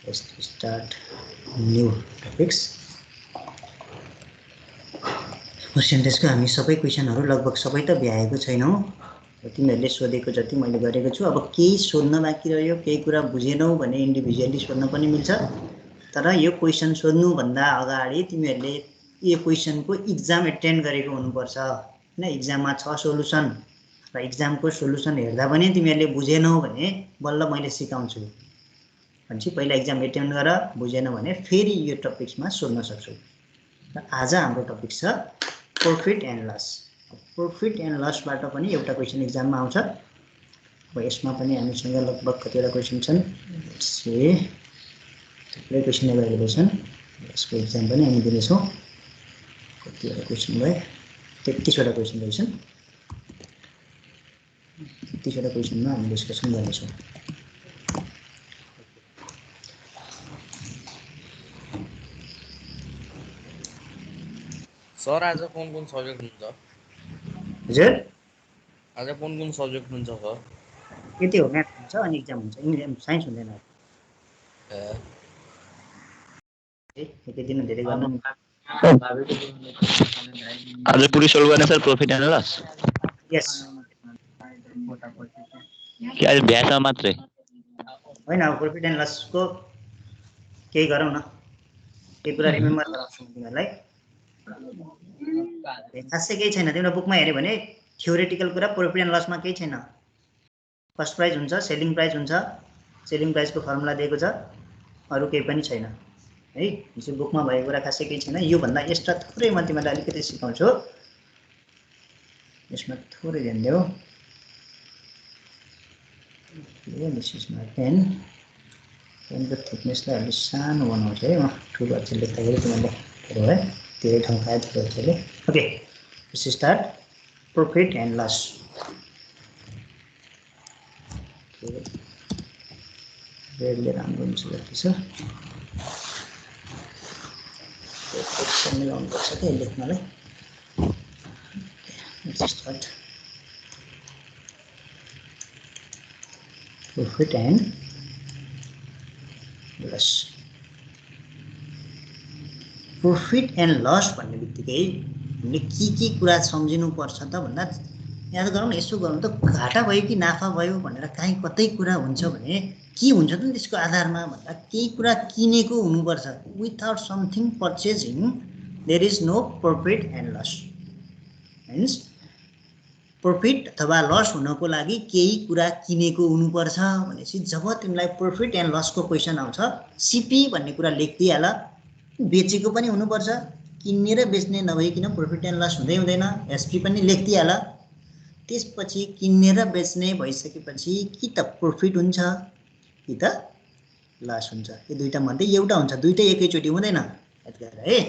Let's start new topics. पर्सेन्टेजको हामी सबै क्वेसनहरु लगभग सबै त भ्याएको छैनौं। तिमीहरूले सोधेको जति मैले गरेको छु। अब केही सोध्न बाँकी रह्यो, केही कुरा बुझेनौ भने इन्डिभिजुअली सोध्न पनि मिल्छ। तर यो क्वेसन सोध्नु भन्दा अगाडि तिमीहरूले यो क्वेसनको एक्जाम एटेन्ड गरेको हुनुपर्छ हैन। एक्जाममा छ सोलुसन र एक्जामको सोलुसन हेर्दा पनि तिमीहरूले बुझेनौ भने बल्ल मैले सिकाउँछु। भनेपछि पहिला एक्जाम एटेन्ड गर, बुझेन भने फेरि यो टपिक्समा सोध्न सक्छौ। आज हाम्रो टपिक छ profit and loss. Profit and लसबाट पनि एउटा क्वेसन एक्जाममा आउँछ। अब यसमा पनि हामीसँग लगभग कतिवटा क्वेसन छन्, थुप्रै क्वेसन एभाइलेबल छन्। यसको एक्जाम पनि हामी दिनेछौँ। कतिवटा क्वेसन भयो, 33वटा क्वेसन रहेछन्। 33वटा क्वेसनमा हामी डिस्कसन गर्नेछौँ। सर आज कुन सब्जेक्ट हुन्छ? हजुर आज कुन सब्जेक्ट हुन्छ सर? यति हो, म्याथ हुन्छ अनि एक्जाम हुन्छ। इङ्ग्लिस साइन्स हुँदैन। एकै दिन धेरै गर्नु आज पुरै सोल्भ गर्ने सर प्रॉफिट एन्ड लस? यस। कि आज भ्यास मात्रै होइन, अब प्रॉफिट एन्ड लसको केही गरौँ न। केही कुरा रिमेम्बर गराउँछु तिमीहरूलाई। खासै केही छैन। तिम्रो बुकमा हेऱ्यो भने थ्योरेटिकल कुरा प्रॉफिट एन्ड लसमा केही छैन। फर्स्ट प्राइस हुन्छ, सेलिङ प्राइस हुन्छ, सेलिङ प्राइसको फर्मुला दिएको छ, अरू केही पनि छैन है। यसो बुकमा भएको कुरा खासै केही छैन। यो भन्दा एक्स्ट्रा थोरै म तिमीलाई अलिकति सिकाउँछु। यसमा थोरै ध्यान देऊ। This is my pen. पेनको थिकनेसलाई अलि सानो बनाउँछु है म। ठुलो अक्षर लेख्दाखेरि तिमीहरूले हेरौ है, धेरै ठाउँ खायो ठुलो अक्षरले। Okay, let's start profit and loss. रेडले राम्रो हुन्छ जति छ। मिलाउनुपर्छ कि लेख्नलाई। Let's start profit and loss. Profit and loss भन्ने बित्तिकै हामीले के कुरा सम्झिनुपर्छ त भन्दा याद गरौँ न। यसो गरौँ त, घाटा भयो कि नाफा भयो भनेर काहीँ कतै कुरा हुन्छ भने के हुन्छ त त्यसको आधारमा भन्दा केही कुरा किनेको हुनुपर्छ। Without something purchasing there is no profit and loss. Means profit अथवा लस हुनको लागि केही कुरा किनेको हुनुपर्छ भनेपछि जब तिमीलाई प्रॉफिट एन्ड लसको क्वेसन आउँछ, सिपी भन्ने कुरा लेखिदिइहाल। बेचेको पनि हुनुपर्छ, किन्ने र बेच्ने नभइकन प्रॉफिट एन्ड लस हुँदै हुँदैन। एसपी पनि लेखिदिइहाल। त्यसपछि किन्ने र बेच्ने भइसकेपछि कि त प्रॉफिट हुन्छ कि त लस हुन्छ। यो दुईटा मध्ये एउटा हुन्छ, दुईटै एकैचोटि हुँदैन। याद गर है,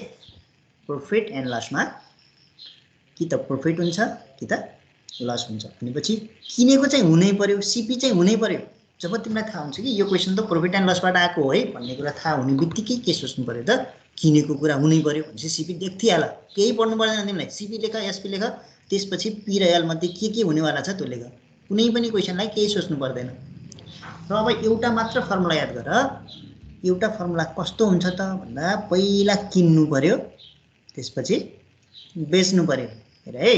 प्रॉफिट एन्ड लसमा कि त प्रॉफिट हुन्छ कि त लस हुन्छ। भनेपछि किनेको चाहिँ हुनै पर्यो, सिपी चाहिँ हुनै पर्यो। जब तिमीलाई थाहा हुन्छ कि यो क्वेसन त प्रॉफिट एन्ड लसबाट आएको हो है भन्ने कुरा थाहा हुने बित्तिकै के सोच्नु पर्यो त, किनेको कुरा हुनै पर्यो भनेपछि सिपी लेखिहाल। केही पढ्नु पर्दैन तिमीलाई, सिपी लेख, एसपी लेख, त्यसपछि पी र एल मध्ये के हुनेवाला छ त्यो लेख। कुनै पनि क्वेसनलाई केही सोच्नु पर्दैन। र अब एउटा मात्र फर्मुला याद गर। एउटा फर्मुला कस्तो हुन्छ त भन्दा पहिला किन्नु पर्यो, त्यसपछि बेच्नु पर्यो। हेर है,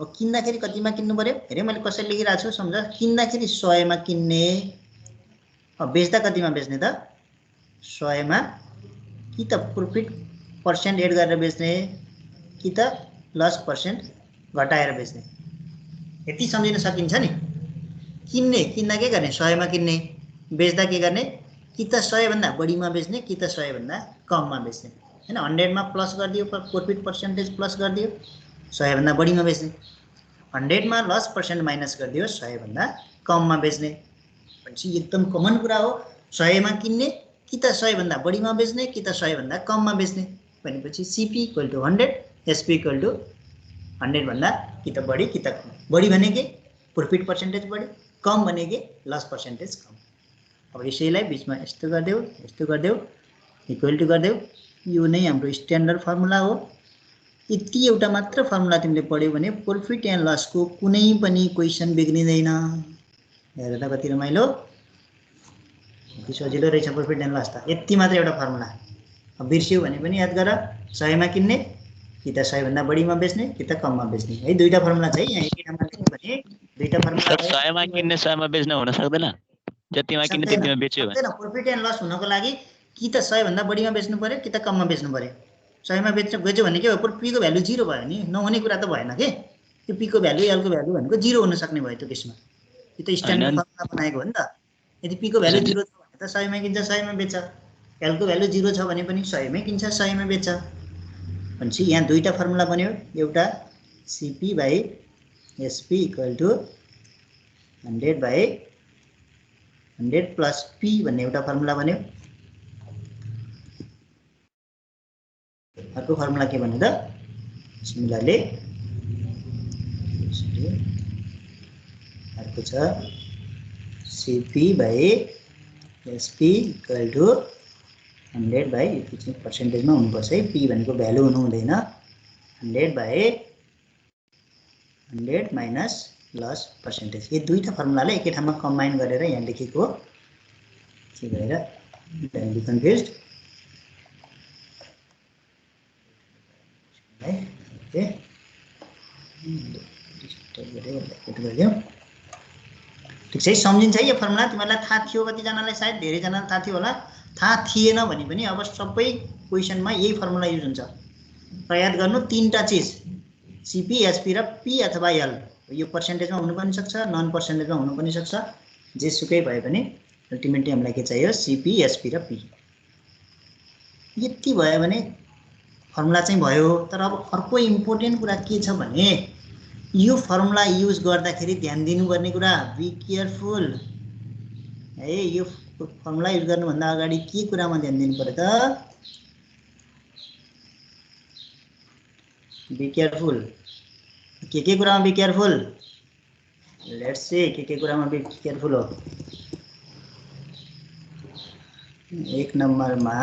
अब किन्दाखेरि कतिमा किन्नु पर्यो हेरे, मैले कसरी लेखिरहेको छु सम्झ। किन्दाखेरि 100 मा किन्ने, अब बेच्दा कतिमा बेच्ने त 100 मा, कि त प्रॉफिट पर्सेन्ट एड गरेर बेच्ने कि त लस पर्सेन्ट घटाएर बेच्ने। यति सम्झिन सकिन्छ नि। किन्दा के गर्ने, 100 मा किन्ने, बेच्दा के गर्ने, कि त 100 भन्दा बढीमा बेच्ने कि त 100 भन्दा कममा बेच्ने हैन। 100 मा प्लस गरिदियो, प्रॉफिट पर्सेन्टेज प्लस गरिदियो, 100 भन्दा बढीमा बेच्ने। 100 मा लस पर्सेन्ट माइनस गरिदियो, 100 भन्दा कममा बेच्ने। भनेपछि एकदम कमन कुरा हो। 100 मा किन्ने कि त 100 भन्दा बढीमा बेच्ने कि त 100 भन्दा कममा बेच्ने। भनेपछि CP equal to 100, SP equal to 100 भन्दा कि त बढी कि त कम। बढी भनेकै प्रॉफिट पर्सेन्टेज बढी, कम भनेकै लस पर्सेन्टेज कम। अब यसैलाई बिचमा यस्तो गरिदेऊ, यस्तो गरिदेऊ, इक्वल टु गरिदेऊ। यो नै हाम्रो स्ट्यान्डर्ड फर्मुला हो। यति एउटा मात्र फर्मुला तिमीले पढ्यौ भने प्रॉफिट एन्ड लसको कुनै पनि क्वेसन बिग्रिँदैन। हेर त कति रमाइलो। यति सजिलो रहेछ प्रॉफिट एन्ड लस त। यति मात्र एउटा फर्मुला। अब बिर्स्यौ भने पनि याद गर, 100 मा किन्ने कि त 100 भन्दा बढीमा बेच्ने कि त कममा बेच्ने है। दुईटा फर्मुला छ है यहाँ। एकै ठाउँमा लेख्नु भने दुईटा फर्मुला सर 100 मा किन्ने 100 मा बेच्न हुन सक्दैन? जतिमा किन्ने त्यतिमा बेच्यो भने सक्दैन। प्रॉफिट एन्ड लस हुनको लागि कि त 100 भन्दा बढीमा बेच्नु पर्यो कि त कममा बेच्नु पर्यो। 100 मा बेच्यो भने के हो, पी को भ्यालु 0 भयो नि, नहुने कुरा त भएन के। त्यो पी को भ्यालु एल को भ्यालु भनेको 0 हुन सक्ने भयो त्यो केसमा। यो त स्ट्यान्डर्ड फर्मुला बनाएको हो नि त। यदि पी को भ्यालु 0 छ भने त 100 मा किन्छ, 100 मा बेच्छ। एल को भ्यालु 0 छ भने पनि 100 मै किन्छ, 100 मा बेच्छ। भनेपछि यहाँ दुईटा फर्मुला बन्यो। एउटा CP by SP equal to 100 by 100 plus P भन्ने एउटा फर्मुला बन्यो। अर्को फर्मुला के भन्नु त, सिमिलरली अर्को छ CP by SP equal to 100 by, यो चाहिँ पर्सेन्टेजमा हुनुपर्छ है, पी भनेको भ्यालु हुनु हुँदैन। 100 बाई 100 माइनस लस पर्सेन्टेज। यो दुईटा फर्मुलाले एकै ठाउँमा कम्बाइन गरेर यहाँ लेखेको हो। के भएर डोन्ट बी कन्फ्युज्ड है। ओके, ठिक छ, सम्झिन्छ है यो फर्मुला। तिमीहरूलाई थाहा थियो, कतिजनालाई सायद धेरैजनालाई थाहा थियो होला। थाहा थिएन भने पनि अब सबै क्वेसनमा यही फर्मुला युज हुन्छ। र याद गर्नु तीनटा चिज, सीपी एसपी र पी अथवा एल। यो पर्सेन्टेजमा हुनु पनि सक्छ, नन पर्सेन्टेजमा हुनु पनि सक्छ, जेसुकै भए पनि अल्टिमेटली हामीलाई के चाहियो, सीपी एसपी र पी। यति भयो भने फर्मुला चाहिँ भयो। तर अब अर्को इम्पोर्टेन्ट कुरा के छ भने यो फर्मुला युज गर्दाखेरि ध्यान दिनुपर्ने कुरा, बी केयरफुल है। यो फर्मुला युज गर्नुभन्दा अगाडि के कुरामा ध्यान दिनु पर्यो त, बी केयरफुल। के कुरामा बी केयरफुल, लेट्स से के कुरामा बी केयरफुल हो। एक नम्बरमा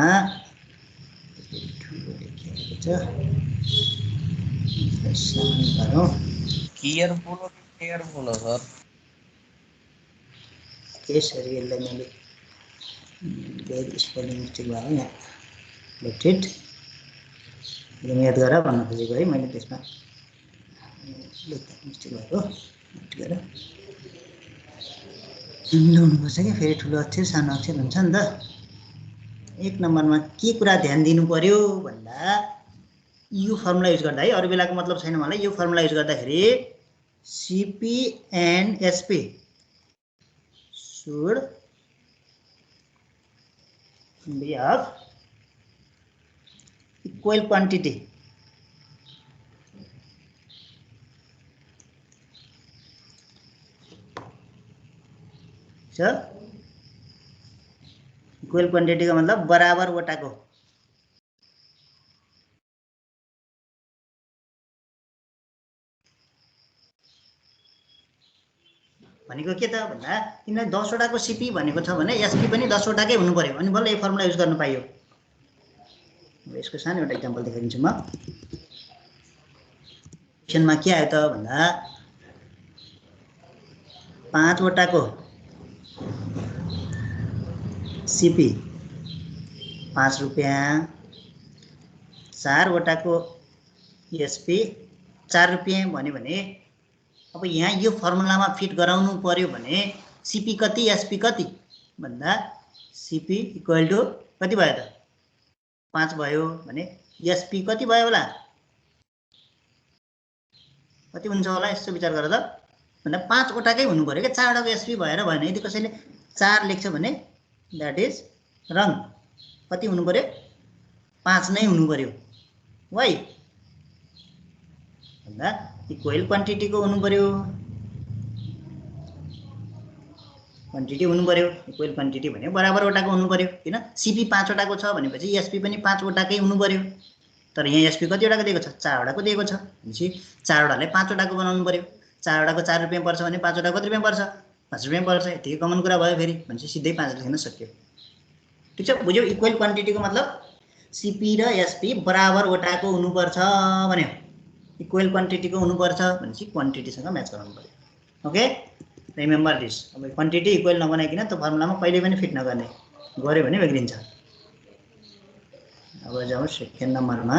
केयरफुल हो सर। यसरी यसलाई मैले धेरै स्पेलिङ मिस्टेक भयो यहाँ, लेफ्ट इट। याद गर भन्न खोजेको है मैले, त्यसमा मिस्टेक भएको गरेर ल्याउनुपर्छ कि फेरि ठुलो अक्षर सानो अक्षर हुन्छ नि त। एक नम्बरमा के कुरा ध्यान दिनु पर्यो भन्दा यो फर्मुला युज गर्दा है, अरू बेलाको मतलब छैन मलाई। यो फर्मुला युज गर्दाखेरि CP and SP should be of equal quantity. So equal quantity का मतलब बराबर वटाको। भनेको के त भन्दा तिमीलाई 10 वटाको सीपी भनेको छ भने एसपी पनि 10 वटाकै हुनु पर्यो, अनि बल्ल यो फर्मुला युज गर्न पाइयो। अब यसको सानो एउटा एक्जाम्पल देखाइदिन्छु म। क्वेसनमा के आयो त भन्दा 5 वटाको सीपी 5 रुपैयाँ, 4 वटाको एसपी 4 रुपैयाँ भन्यो भने अब यहाँ यो फर्मुलामा फिट गराउनु पर्यो भने सीपी कति एसपी कति भन्दा सीपी इक्वल टु कति भयो त 5 भयो भने एसपी कति भयो होला, कति हुन्छ होला यसो विचार गर त भन्दा 5 वटाकै हुनु पर्यो के, 4 वटाको एसपी भएर भएन। यदि कसैले 4 लेख्छ भने द्याट इज रङ। कति हुनु पर्यो, 5 नै हुनु पर्यो। वाइ भन्दा इक्वल क्वान्टिटी को हुनु पर्यो, क्वान्टिटी हुनु पर्यो। इक्वल क्वान्टिटी भने बराबर वटाको हुनु पर्यो, किन सीपी 5 वटाको छ भनेपछि एसपी पनि 5 वटाकै हुनु पर्यो। तर यहाँ एसपी कति वटाको दिएको छ, 4 वटाको दिएको छ भनेपछि 4 वटालाई 5 वटाको बनाउनु पर्यो। 4 वटाको 4 रुपैयाँ पर्छ भने 5 वटाको कति रुपैयाँ पर्छ, 5 रुपैयाँ पर्छ। यति कमन कुरा भयो फेरि, भनेपछि सिधै 5 लेख्न सक्यो। ठीक छ, बुझ्यौ। इक्वल क्वान्टिटी को मतलब सीपी र एसपी बराबर वटाको हुनुपर्छ भन्यो। इक्वल क्वान्टिटी को हुनुपर्छ भनेपछि क्वान्टिटीसँग म्याच गराउनु पर्यो। Okay, remember this. अब क्वान्टिटी इक्वल नबनाइकिन त्यो फर्मुलामा कहिले पनि फिट नगर्ने। गऱ्यो भने बिग्रिन्छ। अब जाउँ सेकेन्ड नम्बरमा।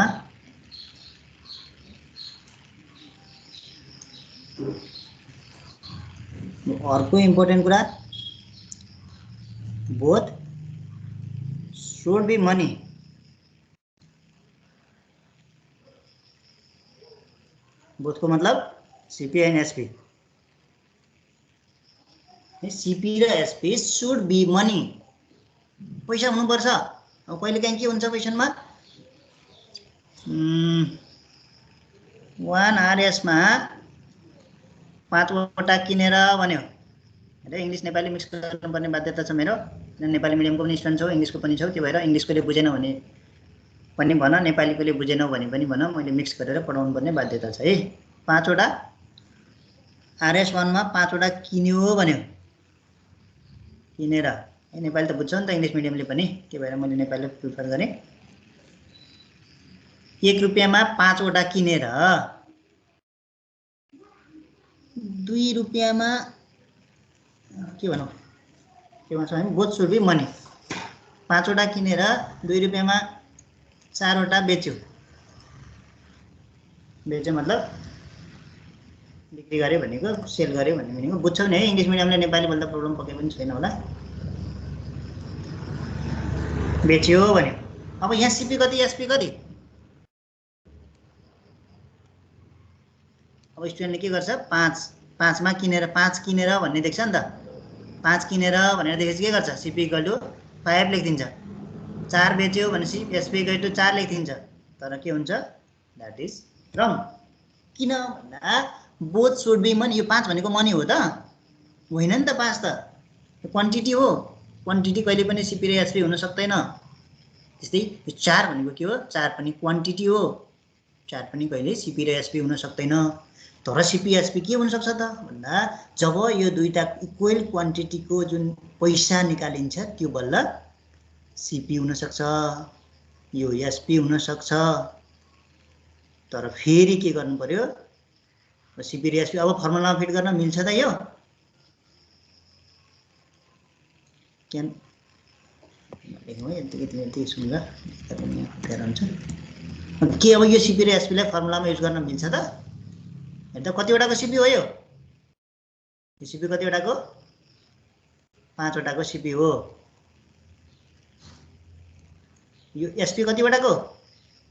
अर्को इम्पोर्टेन्ट कुरा, बोथ शुड बी मनी। बोथको मतलब सीपी एन्ड एसपी। सीपी र एसपी शुड बी मनी, पैसा हुनुपर्छ। अब कहिलेकाहीँ के हुन्छ क्वेसनमा 1 RS मा 5 वटा किनेर भन्यो। इङ्ग्लिस नेपाली मिक्स गर्नुपर्ने बाध्यता छ मेरो, नेपाली मिडियमको पनि स्टुडेन्ट छौ, इङ्ग्लिसको पनि छौ, त्यो भएर इङ्ग्लिसकोले बुझेन भने पनि भन, नेपालीकोले बुझेनौ भने पनि भन, मैले मिक्स गरेर पढाउनु पर्ने बाध्यता छ है। 5 वटा RS1 मा 5 वटा किन्यो भन्यो, किनेर। नेपाली त बुझ्छ नि त इङ्ग्लिस मिडियमले पनि, त्यो भएर मैले नेपाली प्रिफर गरेँ। 1 रुपियाँमा 5 वटा किनेर 2 रुपियाँमा के भनौँ, के भन्छौँ हामी, बोथ शुड बी मनी। 5 वटा किनेर 2 रुपियाँमा 4 वटा बेच्यो। बेच्यो मतलब बिक्री गर्यो भनेको, सेल गर्यो भन्ने भनेको बुझ्छौ नि है। इङ्ग्लिस मिडियमले नेपाली बोल्दा प्रब्लम पक्कै पनि छैन होला। बेच्यो भन्यो। अब यहाँ सिपी कति एसपी कति? अब स्टुडेन्टले के गर्छ, 5 मा किनेर 5 किनेर भन्ने देख्छ नि त। 5 किनेर भनेर देखेपछि के गर्छ, सिपी इक्वल टु 5 लेखिदिन्छ। 4 बेच्यो भनेपछि एसपी इक्वल टु 4 लेखिदिन्छ। तर के हुन्छ, द्याट इज रङ। किन भन्दा बोथ शुड बी मनी। यो 5 भनेको मनी हो त होइन नि त। 5 त क्वान्टिटी हो, क्वान्टिटी कहिले पनि सिपी र एसपी हुन सक्दैन। त्यस्तै यो 4 भनेको के हो, 4 पनि क्वान्टिटी हो, 4 पनि कहिले सिपी र एसपी हुन सक्दैन। तर सिपी एसपी के हुन सक्छ त भन्दा जब यो दुईटा इक्वल क्वान्टिटीको जुन पैसा निकालिन्छ त्यो बल्ल सिपी हुन सक्छ, यो एसपी हुन सक्छ। तर फेरि के गर्नु पर्यो, सिपी र एसपी अब फर्मुलामा फिट गर्न मिल्छ त यो? क्यान लेखौँ है, यति सुन्दा के अब यो सिपी र एसपीलाई फर्मुलामा युज गर्न मिल्छ त? हेर्दा कतिवटाको सिपी हो यो? यो सिपी कतिवटाको? 5 वटाको सिपी हो। यो एसपी कतिवटाको?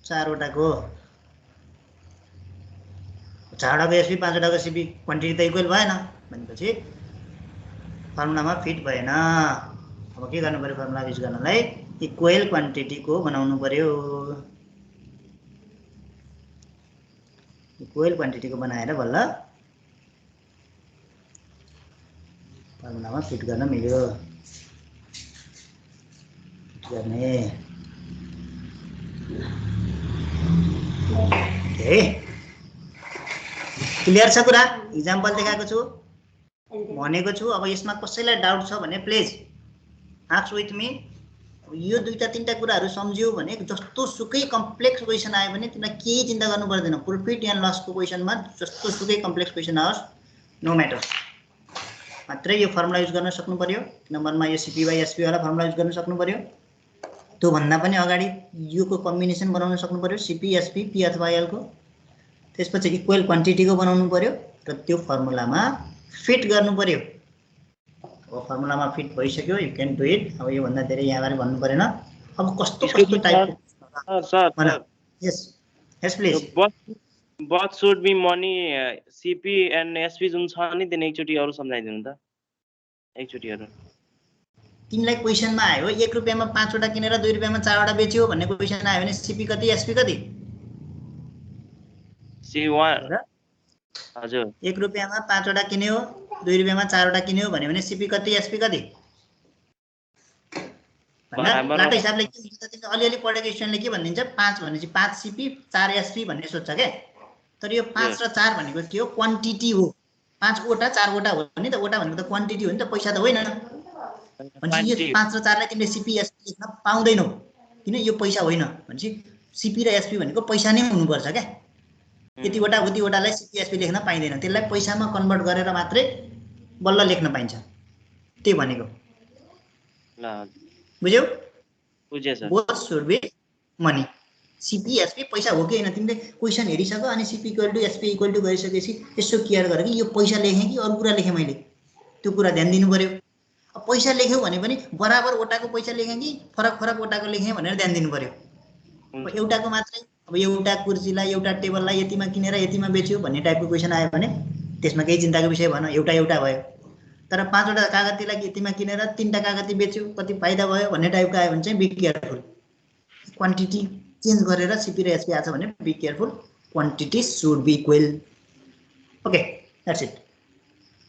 4 वटाको। 4 वटाको एसपी 5 वटाको सिपी, क्वान्टिटी त इक्वल भएन भनेपछि फर्मुलामा फिट भएन। अब के गर्नु पर्यो, फर्मुला युज गर्नलाई इक्वल क्वान्टिटीको बनाउनु पर्यो। इक्वल क्वान्टिटीको बनाएर बल्ल फर्मुलामा फिट गर्न मिल्यो। गर्ने ओके, क्लियर छ कुरा? इक्जाम्पल देखाएको छु, भनेको छु। अब यसमा कसैलाई डाउट छ भने प्लिज आस्क विथ मी। यो दुईटा तीनटा कुराहरू सम्झ्यो भने जस्तो सुकै कम्प्लेक्स क्वेसन आयो भने तिमीलाई केही चिन्ता गर्नु पर्दैन। प्रॉफिट एन्ड लसको क्वेसनमा जस्तो सुकै कम्प्लेक्स क्वेसन आओस्, नो म्याटर, मात्रै यो फर्मुला युज गर्न सक्नु पर्यो। नम्बरमा यो सिपी बाई एसपी वाला फर्मुला युज गर्न सक्नु पर्यो। त्यो भन्दा पनि अगाडि योको कम्बिनेसन बनाउन सक्नु पर्यो, सिपी एसपी पी अथवा एलको। त्यसपछि इक्वल क्वान्टिटीको बनाउनु पर्यो र त्यो फर्मुलामा फिट गर्नु पर्यो। अब फर्मुलामा फिट भइसक्यो, यु क्यान डु इट। अब यो भन्दा धेरै यहाँबाट भन्नु परेन। अब कस्तो कस्तो टाइपको yes yes please. Both should be money CP and SP जुन छ नि त्यसले एकचोटी अरु सम्झाइदिनु त, एकचोटी अरु। तिमीलाई क्वेसनमा आयो 1 रुपैयाँमा 5 वटा किनेर 2 रुपैयाँमा 4 वटा बेच्यो भन्ने क्वेसन आयो भने सीपी कति एसपी कति? C1 हजुर 1 रुपैयाँमा 5 वटा किन्यो, 2 रुपैयाँमा 4 वटा किन्यो भन्यो भने सीपी कति एसपी कति? लाटो हिसाबले के हुन्छ त, तिमीले अलिअलि पढेको स्टुडेन्टले के भनिदिन्छ, 5 भनेपछि 5 सीपी 4 एसपी भन्ने सोध्छ के। तर यो 5 र 4 भनेको के हो, क्वान्टिटी हो। 5 वटा 4 वटा हो नि त, वटा भनेको त क्वान्टिटी हो नि त, पैसा त होइन। भनेपछि यो 5 र 4 लाई तिमीले सीपी एसपी लेख्न पाउँदैनौ, किन यो पैसा होइन। भनेपछि सीपी र एसपी भनेको पैसा नै हुनुपर्छ क्या। यतिवटा उतिवटालाई सीपी एसपी लेख्न पाइँदैन, त्यसलाई पैसामा कन्भर्ट गरेर मात्रै बल्ल लेख्न पाइन्छ, त्यही भनेको। ल बुझ्यौ? बुझे sir. Both should be money. CP SP पैसा हो कि होइन तिमीले क्वेसन हेरिसक अनि CP equal to SP equal to गरिसकेपछि यसो केयर गर कि यो पैसा लेखेँ कि अरू कुरा लेखेँ मैले, त्यो कुरा ध्यान दिनु पर्यो। अब पैसा लेख्यौ भने पनि बराबर वटाको पैसा लेखेँ कि फरक फरक वटाको लेखेँ भनेर ध्यान दिनु पर्यो। अब एउटाको मात्रै, अब एउटा कुर्सीलाई एउटा टेबललाई यतिमा किनेर यतिमा बेच्यो भन्ने टाइपको क्वेसन आयो भने त्यसमा केही चिन्ताको विषय भएन, एउटा एउटा भयो। तर 5वटा कागतीलाई यतिमा किनेर 3टा कागती बेच्यो कति फाइदा भयो भन्ने टाइपको आयो भने चाहिँ बी केयरफुल। क्वान्टिटी चेन्ज गरेर सिपी र एसपी आछ भने be careful, quantity should be equal. Okay that's it.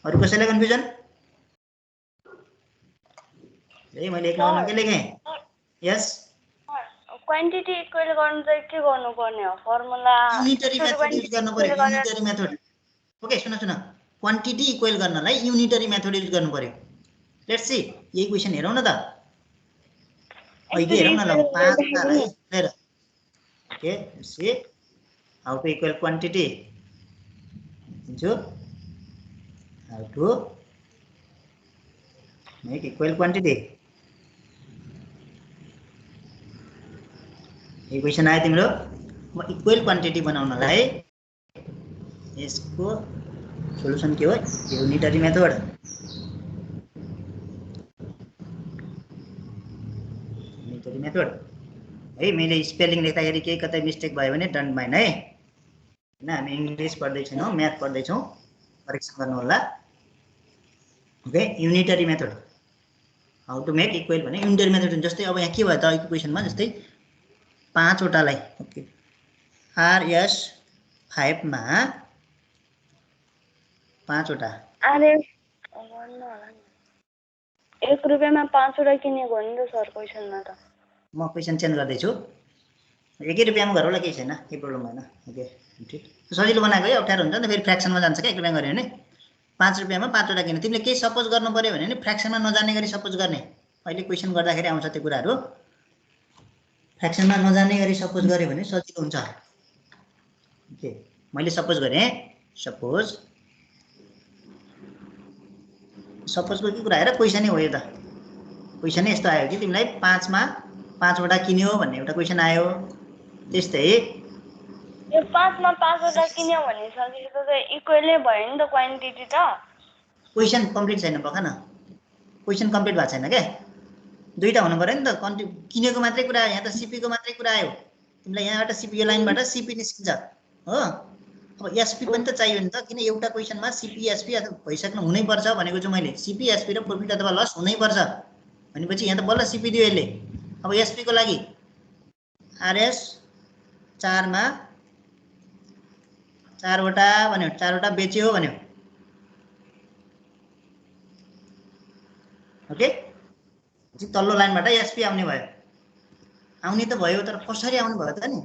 अरू कसैलाई कन्फ्युजन? ए मैले 1 नम्बरमा के लेखेँ? यस क्वान्टिटी इक्वल गर्नु चाहिँ के गर्नुपर्ने हो? फर्मुला युनिटरी मेथड युज गर्नु पर्यो। Unitary method. ओके सुन सुन, क्वान्टिटी इक्वल गर्नलाई युनिटरी मेथड युज गर्नु पर्यो। लेट्स सी, यही क्वेसन हेरौँ न त। अहिले हेरौँ न ल, 5वटालाई हेर। Okay see how to equal quantity, जो how to make equal quantity. यो क्वेसन आयो तिम्रो। म इक्वल क्वान्टिटी बनाउनलाई यसको सोलुसन के हो? Unitary method. युनिटरी मेथड है। मैले स्पेलिङ लेख्दाखेरि केही कतै मिस्टेक भयो भने डोन्ट माइन्ड है। हैन हामी इङ्ग्लिस पढ्दै छैनौँ, म्याथ पढ्दै छौँ, करेक्सन गर्नु होला। Okay unitary method how to make equal भने युनिटरी मेथड। जस्तै अब यहाँ के भयो त अहिलेको क्वेसनमा, जस्तै 5वटालाई ओके आरएस 5 मा 5वटा आरएस 1 रुपियाँमा 5वटा किनेको हो नि त सर क्वेसनमा त। म क्वेसन चेन्ज गर्दैछु। 1 रुपियाँमा घर होला केही छैन, केही प्रब्लम भएन। ओके ठिक सजिलो बनाएको है, अप्ठ्यारो हुन्छ नि त फेरि फ्र्याक्सनमा जान्छ क्या 1 रुपियाँ गऱ्यो भने। 5 रुपियाँमा 5वटा किने। तिमीले केही सपोज गर्नु पर्यो भने नि फ्र्याक्सनमा नजाने गरी सपोज गर्ने। अहिले क्वेसन गर्दाखेरि आउँछ त्यो कुराहरू। फ्र्याक्सनमा नजाने गरी सपोज गऱ्यो भने सजिलो हुन्छ। ओके मैले सपोज गरेँ, सपोजको के कुरा हेर, क्वेसनै हो यो त। क्वेसन यस्तो आयो कि तिमीलाई 5 मा 5वटा किन्यो भन्ने एउटा क्वेसन आयो। त्यस्तै यो 5 मा 5वटा किन्यो भने सजिलो त इक्वलै भयो नि त क्वान्टिटी त। क्वेसन कम्प्लिट छैन, बख न क्वेसन कम्प्लिट भएको छैन क्या। 2टा हुनु पर्यो नि त। किनेको मात्रै कुरा आयो, यहाँ त सिपीको मात्रै कुरा आयो। तिमीलाई यहाँबाट सिपी, यो लाइनबाट सिपी निस्किन्छ हो। अब एसपी पनि त चाहियो नि त, किन एउटा क्वेसनमा सिपी एसपी भइसक्नु हुनैपर्छ भनेको छु मैले। सिपी एसपी र प्रफिट अथवा लस हुनैपर्छ भनेपछि यहाँ त बल्ल सिपी दियो यसले। अब एसपी को लागि आरएस 4 मा 4वटा भन्यो, 4वटा बेच्यो भन्यो। ओके तल्लो लाइनबाट एसपी आउने भयो। आउने त भयो, तर कसरी आउनु भयो त नि?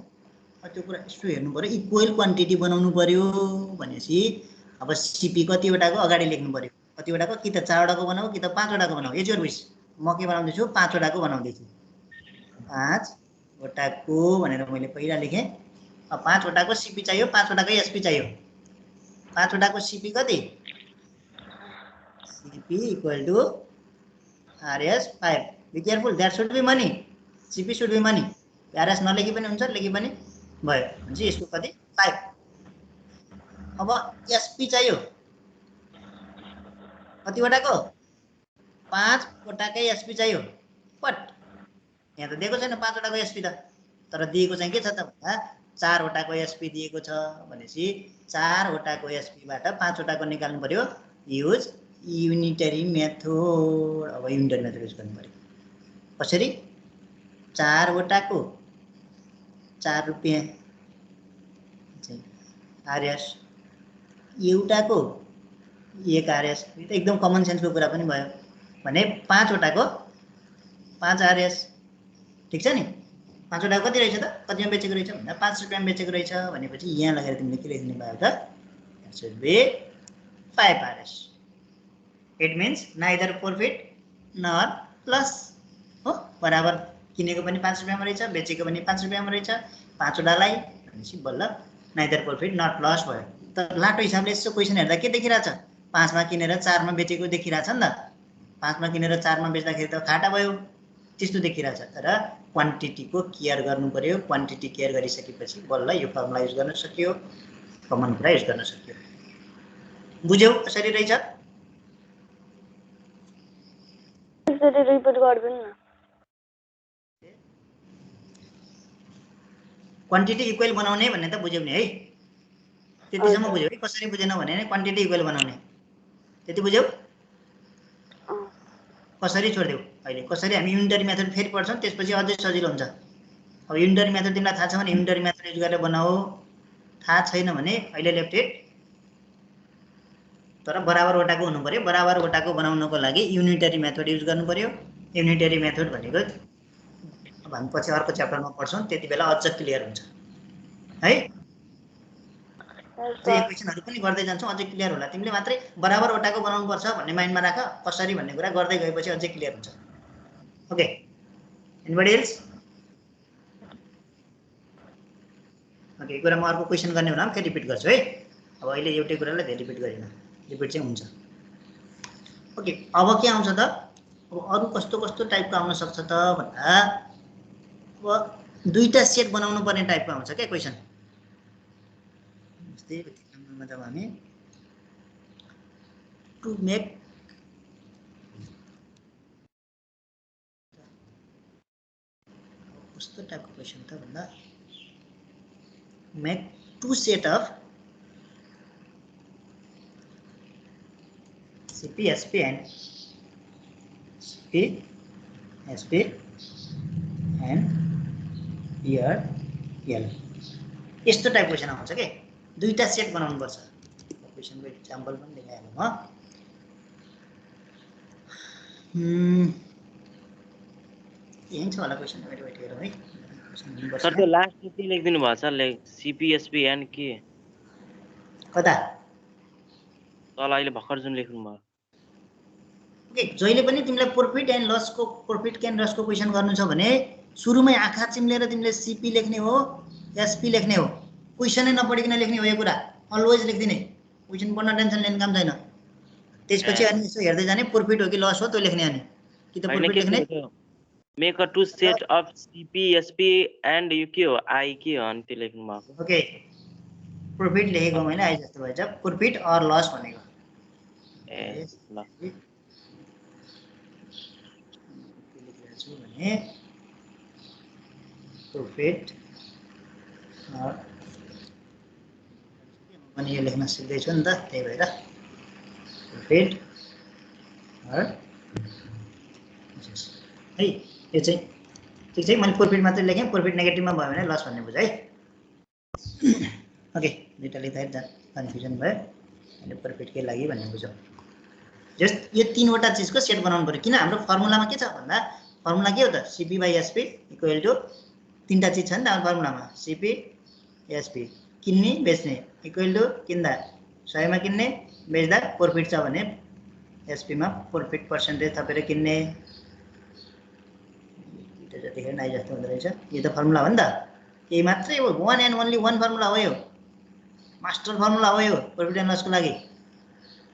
त्यो कुरा यसो हेर्नु पर्यो। इक्वल क्वान्टिटी बनाउनु पर्यो भनेपछि अब सिपी कतिवटाको अगाडि लेख्नु पर्यो। कतिवटाको, कि त 4वटाको बनाऊ कि त 5वटाको बनाऊ। As your wish. म के बनाउँदैछु? 5वटाको बनाउँदैछु। 5वटाको भनेर मैले पहिला लेखेँ। अब 5वटाको सिपी चाहियो, 5वटाको एसपी चाहियो। 5वटाको सिपी कति? CP equal to RS 5। Be careful, that should be money. CP should be money. RS नलेखी पनि हुन्छ, लेखी पनि भयो भने चाहिँ यसको कति? 5। अब एसपी चाहियो कतिवटाको? 5वटाकै एसपी चाहियो। बट यहाँ त दिएको छैन 5वटाको एसपी त, तर दिएको चाहिँ के छ त भन्दा 4वटाको एसपी दिएको छ भनेपछि 4वटाको एसपीबाट 5वटाको निकाल्नु पर्यो। Use unitary method. अब युनिटरी मेथड युज गर्नु पर्यो। कसरी? 4वटाको 4 रुपियाँ आरएस, एउटाको 1 आरएस। एकदम कमन सेन्सको कुरा पनि भयो भने 5वटाको 5 आरएस। ठिक छ नि? 5वटाको कति रहेछ त? कतिमा बेचेको रहेछ भन्दा 5 रुपियाँमा बेचेको रहेछ भनेपछि यहाँ लगेर तिमीले के लेख्नु भयो त? That should be 5 RS. It means neither profit nor loss हो। बराबर किनेको पनि 5 रुपियाँमा रहेछ, बेचेको पनि 5 रुपियाँमा रहेछ। 5वटालाई भनेपछि बल्ल नाइदर प्रॉफिट नट लस भयो। तर लाटो हिसाबले यसो क्वेसन हेर्दा के देखिरहेछ? 5 मा किनेर 4 मा बेचेको देखिरहेछ नि त। 5 मा किनेर 4 मा बेच्दाखेरि त घाटा भयो। त्यस्तो देखिरहेछ। तर क्वान्टिटीको केयर गर्नु पर्यो। क्वान्टिटी केयर गरिसकेपछि बल्ल यो फर्मुला युज गर्न सकियो, कमन कुरा युज गर्न सकियो। बुझ्यौ कसरी रहेछ? त्यसरी रिपिट गर्दिनु न। क्वान्टिटी इक्वल बनाउने भन्ने त बुझ्यौ नि है? त्यतिसम्म बुझ्यौ है? कसरी बुझेन भने नि क्वान्टिटी इक्वल बनाउने त्यति बुझ्यौ? कसरी छोड्देऊ अहिले? कसरी हामी युनिटरी मेथड फेरि पढ्छौँ, त्यसपछि अझै सजिलो हुन्छ। अब युनिटरी मेथड तिमीलाई थाहा छ भने युनिटरी मेथड युज गरेर बनाऊ, थाहा छैन भने अहिले लेफ्ट हेड। तर बराबरवटाको हुनु पर्यो। बराबरवटाको बनाउनको लागि युनिटरी मेथड युज गर्नु पर्यो। युनिटरी मेथड भनेको अब हामी पछि अर्को च्याप्टरमा पढ्छौँ, त्यति बेला अझ क्लियर हुन्छ है। इक्वेसनहरू पनि गर्दै जान्छौँ, अझै क्लियर होला। तिमीले मात्रै बराबरवटाको बनाउनु पर्छ भन्ने माइन्डमा राख। कसरी भन्ने कुरा गर्दै गएपछि अझै क्लियर हुन्छ। Okay, anybody else? ओके, कुरा म अर्को क्वेसन गर्ने बेलामा फेरि रिपिट गर्छु है। अब अहिले एउटै कुरालाई धेरै रिपिट गरिन, रिपिट चाहिँ हुन्छ। ओके, अब के आउँछ त? अब अरू कस्तो कस्तो टाइपको आउन सक्छ त भन्दा अब दुईटा सेट बनाउनु पर्ने टाइपको आउँछ क्या क्वेसन। जस्तै जब हामी टु मेक कस्तो टाइपको क्वेसन त भन्दा make to set of CP, SP and CP, SP and here L। यस्तो टाइप क्वेसन आउँछ के? दुईटा सेट बनाउनु पर्छ। क्वेसनको एक्जाम्पल पनि देखाइहालौँ म। यही छ होला क्वेसन, वेट गरौँ है। सर त्यो लास्ट चाहिँ लेखिदिनु भएको छ, CPSP एन्ड के कता? तल अहिले भर्खर जुन लेख्नु भयो। ओके, जहिले पनि तिमीलाई प्रॉफिट एन्ड लसको क्वेसन गर्नु छ भने सुरुमै आँखा चिम्लेर तिमीले CP लेख्ने हो, SP लेख्ने हो। क्वेसनै नपढिकन लेख्ने हो यो कुरा। अलवेज लेख्दिने, क्वेसन पढ्न टेन्सन लिने काम छैन। त्यसपछि अनि यसो हेर्दै जाने प्रॉफिट हो कि लस हो त्यो लेख्ने। अनि कि त प्रॉफिट लेख्ने। Make a to set of CPSP and यो के हो, आई के हो अनि त्यो लेख्नु भएको। ओके, प्रॉफिट लेखेको मैले आई जस्तो भएछ, प्रॉफिट अर लस भनेको। ए ल भने प्रॉफिट अनि यो लेख्न सिक्दैछु नि त, त्यही भएर प्रॉफिट है। यो चाहिँ ठिक छ। मैले प्रॉफिट मात्रै लेखेँ, प्रॉफिट नेगेटिभमा भयो भने लस भन्ने बुझ है। ओके, दुईटा लेख्दा कन्फ्युजन भयो। अहिले प्रॉफिटकै लागि भन्ने बुझौँ। जस्ट यो तीनवटा चिजको सेट बनाउनु पर्यो। किन हाम्रो फर्मुलामा के छ भन्दा फर्मुला के हो त? CP/SP इक्वल टु तीनटा चिज छ नि त हाम्रो फर्मुलामा। CP/SP किन्ने बेच्ने इक्वल टु किन्दा 100 मा किन्ने, बेच्दा प्रॉफिट छ भने SP मा प्रॉफिट पर्सेन्टेज थपेर किन्ने। त्यो जतिखेर नाइ जस्तो हुँदो रहेछ। यो त फर्मुला हो नि त, यही मात्रै हो। One and only one formula हो यो, मास्टर फर्मुला हो यो प्रॉफिट एन्ड लसको लागि।